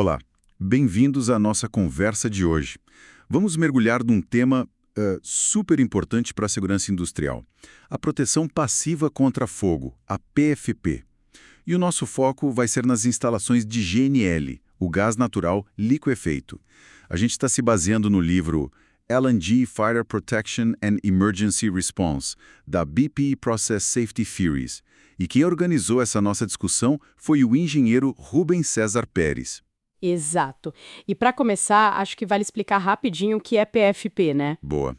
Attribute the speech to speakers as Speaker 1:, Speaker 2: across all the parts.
Speaker 1: Olá, bem-vindos à nossa conversa de hoje. Vamos mergulhar num tema super importante para a segurança industrial: a proteção passiva contra fogo, a PFP. E o nosso foco vai ser nas instalações de GNL, o gás natural liquefeito. A gente está se baseando no livro LNG Fire Protection and Emergency Response, da BP Process Safety Theories. E quem organizou essa nossa discussão foi o engenheiro Rubens César Pérez.
Speaker 2: Exato. E para começar, acho que vale explicar rapidinho o que é PFP, né?
Speaker 1: Boa.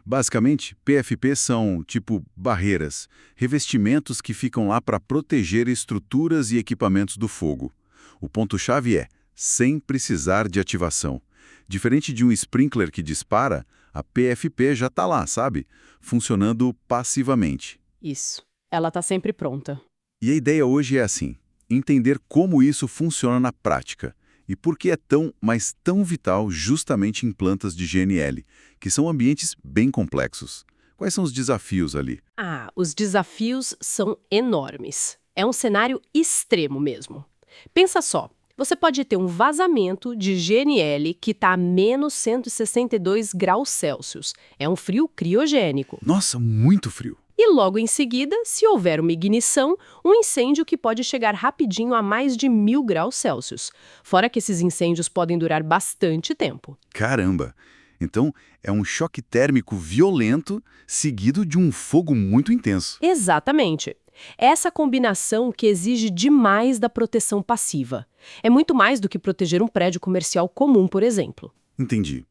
Speaker 1: Basicamente, PFP são, tipo, barreiras, revestimentos que ficam lá para proteger estruturas e equipamentos do fogo. O ponto-chave é, sem precisar de ativação. Diferente de um sprinkler que dispara, a PFP já está lá, sabe? Funcionando passivamente.
Speaker 2: Isso. Ela tá sempre pronta.
Speaker 1: E a ideia hoje é assim, entender como isso funciona na prática. E por que é tão, mas tão vital justamente em plantas de GNL, que são ambientes bem complexos. Quais são os desafios ali?
Speaker 2: Os desafios são enormes. É um cenário extremo mesmo. Pensa só, você pode ter um vazamento de GNL que está a menos 162 graus Celsius. É um frio criogênico.
Speaker 1: Nossa, muito frio.
Speaker 2: E logo em seguida, se houver uma ignição, um incêndio que pode chegar rapidinho a mais de 1000 graus Celsius. Fora que esses incêndios podem durar bastante tempo.
Speaker 1: Caramba! Então, é um choque térmico violento seguido de um fogo muito intenso.
Speaker 2: Exatamente. Essa combinação que exige demais da proteção passiva. É muito mais do que proteger um prédio comercial comum, por exemplo.
Speaker 1: Entendi.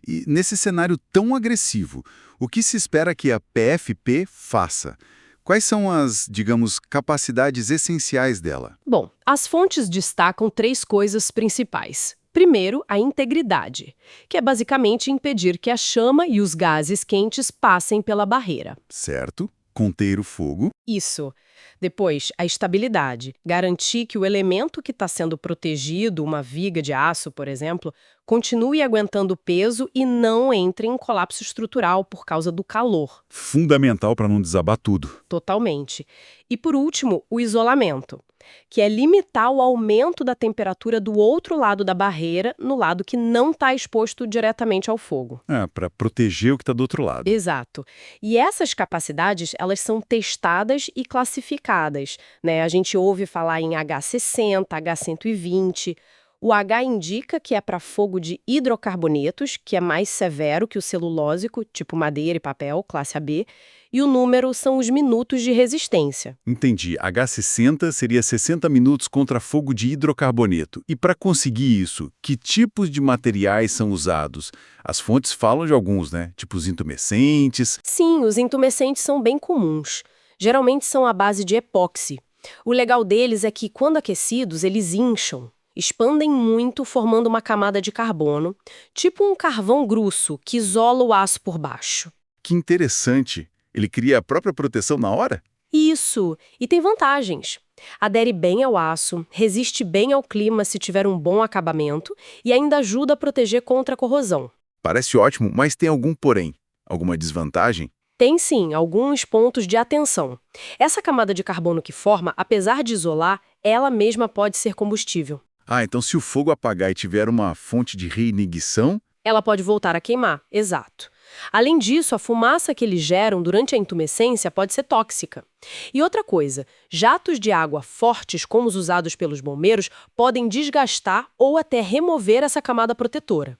Speaker 1: E nesse cenário tão agressivo, o que se espera que a PFP faça? Quais são as, digamos, capacidades essenciais dela?
Speaker 2: Bom, as fontes destacam 3 coisas principais. Primeiro, a integridade, que é basicamente impedir que a chama e os gases quentes passem pela barreira.
Speaker 1: Certo? Conter o fogo.
Speaker 2: Isso. Depois, a estabilidade. Garantir que o elemento que está sendo protegido, uma viga de aço, por exemplo, continue aguentando o peso e não entre em colapso estrutural por causa do calor.
Speaker 1: Fundamental para não desabar tudo.
Speaker 2: Totalmente. E por último, o isolamento, que é limitar o aumento da temperatura do outro lado da barreira, no lado que não está exposto diretamente ao fogo.
Speaker 1: Para proteger o que está do outro lado.
Speaker 2: Exato. E essas capacidades, elas são testadas e classificadas, né? A gente ouve falar em H60, H120. O H indica que é para fogo de hidrocarbonetos, que é mais severo que o celulósico, tipo madeira e papel, classe AB, e o número são os minutos de resistência.
Speaker 1: Entendi. H60 seria 60 minutos contra fogo de hidrocarboneto. E para conseguir isso, que tipos de materiais são usados? As fontes falam de alguns, né? Tipo os intumescentes.
Speaker 2: Sim, os intumescentes são bem comuns. Geralmente são à base de epóxi. O legal deles é que, quando aquecidos, eles incham. Expandem muito, formando uma camada de carbono, tipo um carvão grosso que isola o aço por baixo.
Speaker 1: Que interessante. Ele cria a própria proteção na hora?
Speaker 2: Isso! E tem vantagens. Adere bem ao aço, resiste bem ao clima se tiver um bom acabamento e ainda ajuda a proteger contra a corrosão.
Speaker 1: Parece ótimo, mas tem algum porém? Alguma desvantagem?
Speaker 2: Tem sim alguns pontos de atenção. Essa camada de carbono que forma, apesar de isolar, ela mesma pode ser combustível.
Speaker 1: Então se o fogo apagar e tiver uma fonte de reignição...
Speaker 2: Ela pode voltar a queimar, exato. Além disso, a fumaça que eles geram durante a intumescência pode ser tóxica. E outra coisa, jatos de água fortes, como os usados pelos bombeiros, podem desgastar ou até remover essa camada protetora.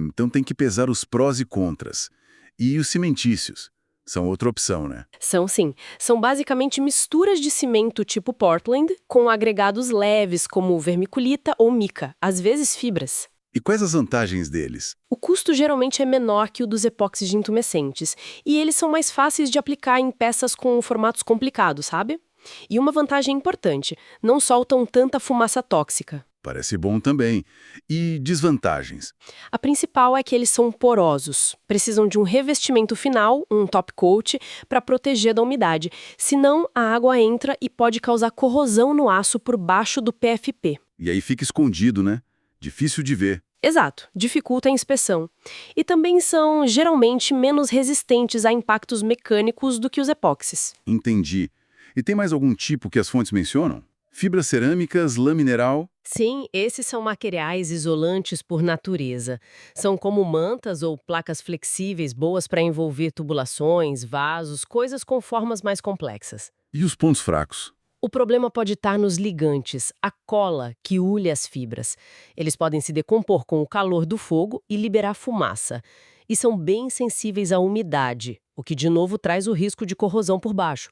Speaker 1: Então tem que pesar os prós e contras. E os cimentícios? São outra opção, né?
Speaker 2: São sim. São basicamente misturas de cimento tipo Portland com agregados leves como vermiculita ou mica, às vezes fibras.
Speaker 1: E quais as vantagens deles?
Speaker 2: O custo geralmente é menor que o dos epóxis de intumescentes, e eles são mais fáceis de aplicar em peças com formatos complicados, sabe? E uma vantagem importante, não soltam tanta fumaça tóxica.
Speaker 1: Parece bom também. E desvantagens?
Speaker 2: A principal é que eles são porosos, precisam de um revestimento final, um top coat, para proteger da umidade, senão a água entra e pode causar corrosão no aço por baixo do PFP.
Speaker 1: E aí fica escondido, né? Difícil de ver.
Speaker 2: Exato, dificulta a inspeção. E também são, geralmente, menos resistentes a impactos mecânicos do que os epóxis.
Speaker 1: Entendi. E tem mais algum tipo que as fontes mencionam? Fibras cerâmicas, lã mineral?
Speaker 2: Sim, esses são materiais isolantes por natureza. São como mantas ou placas flexíveis boas para envolver tubulações, vasos, coisas com formas mais complexas.
Speaker 1: E os pontos fracos?
Speaker 2: O problema pode estar nos ligantes, a cola que une as fibras. Eles podem se decompor com o calor do fogo e liberar fumaça. E são bem sensíveis à umidade, o que de novo traz o risco de corrosão por baixo.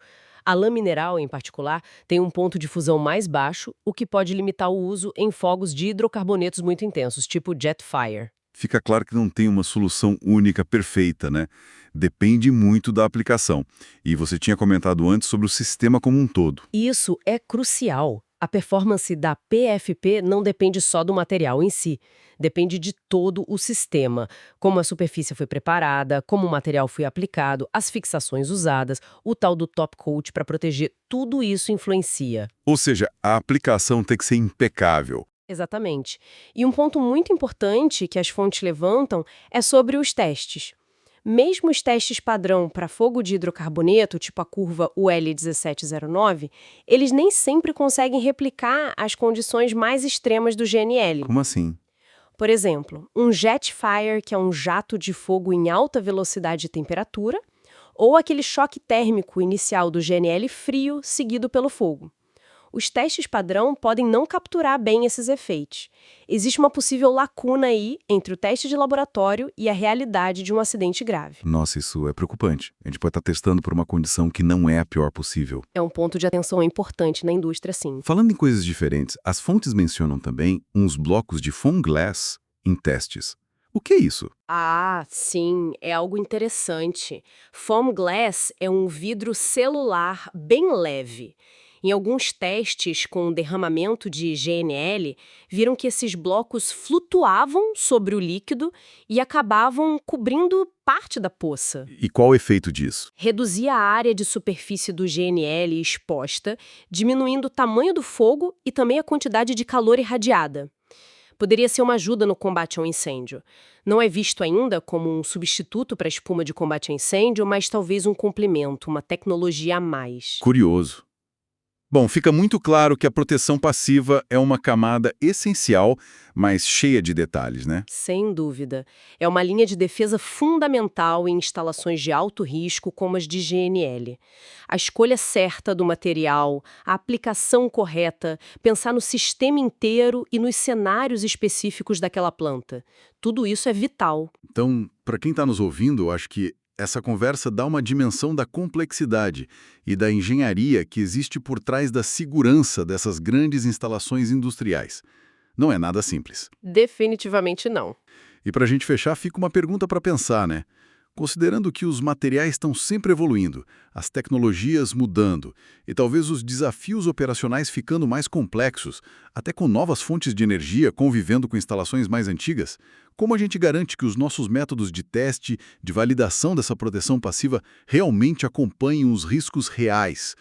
Speaker 2: A lã mineral, em particular, tem um ponto de fusão mais baixo, o que pode limitar o uso em fogos de hidrocarbonetos muito intensos, tipo jet fire.
Speaker 1: Fica claro que não tem uma solução única perfeita, né? Depende muito da aplicação. E você tinha comentado antes sobre o sistema como um todo.
Speaker 2: Isso é crucial. A performance da PFP não depende só do material em si, depende de todo o sistema, como a superfície foi preparada, como o material foi aplicado, as fixações usadas, o tal do top coat para proteger, tudo isso influencia.
Speaker 1: Ou seja, a aplicação tem que ser impecável.
Speaker 2: Exatamente. E um ponto muito importante que as fontes levantam é sobre os testes. Mesmo os testes padrão para fogo de hidrocarboneto, tipo a curva UL1709, eles nem sempre conseguem replicar as condições mais extremas do GNL.
Speaker 1: Como assim?
Speaker 2: Por exemplo, um jet fire, que é um jato de fogo em alta velocidade e temperatura, ou aquele choque térmico inicial do GNL frio seguido pelo fogo. Os testes padrão podem não capturar bem esses efeitos. Existe uma possível lacuna aí entre o teste de laboratório e a realidade de um acidente grave.
Speaker 1: Nossa, isso é preocupante. A gente pode estar testando por uma condição que não é a pior possível.
Speaker 2: É um ponto de atenção importante na indústria, sim.
Speaker 1: Falando em coisas diferentes, as fontes mencionam também uns blocos de foam glass em testes. O que é isso?
Speaker 2: Ah, sim, é algo interessante. Foam glass é um vidro celular bem leve. Em alguns testes com derramamento de GNL, viram que esses blocos flutuavam sobre o líquido e acabavam cobrindo parte da poça.
Speaker 1: E qual o efeito disso?
Speaker 2: Reduzia a área de superfície do GNL exposta, diminuindo o tamanho do fogo e também a quantidade de calor irradiada. Poderia ser uma ajuda no combate ao incêndio. Não é visto ainda como um substituto para a espuma de combate a incêndio, mas talvez um complemento, uma tecnologia a mais.
Speaker 1: Curioso. Bom, fica muito claro que a proteção passiva é uma camada essencial, mas cheia de detalhes, né?
Speaker 2: Sem dúvida. É uma linha de defesa fundamental em instalações de alto risco como as de GNL. A escolha certa do material, a aplicação correta, pensar no sistema inteiro e nos cenários específicos daquela planta. Tudo isso é vital.
Speaker 1: Então, para quem está nos ouvindo, eu acho que essa conversa dá uma dimensão da complexidade e da engenharia que existe por trás da segurança dessas grandes instalações industriais. Não é nada simples.
Speaker 2: Definitivamente não.
Speaker 1: E para a gente fechar, fica uma pergunta para pensar, né? Considerando que os materiais estão sempre evoluindo, as tecnologias mudando e talvez os desafios operacionais ficando mais complexos, até com novas fontes de energia convivendo com instalações mais antigas, como a gente garante que os nossos métodos de teste, de validação dessa proteção passiva realmente acompanhem os riscos reais,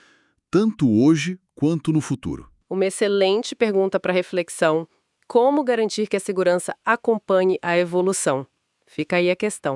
Speaker 1: tanto hoje quanto no futuro?
Speaker 2: Uma excelente pergunta para reflexão. Como garantir que a segurança acompanhe a evolução? Fica aí a questão.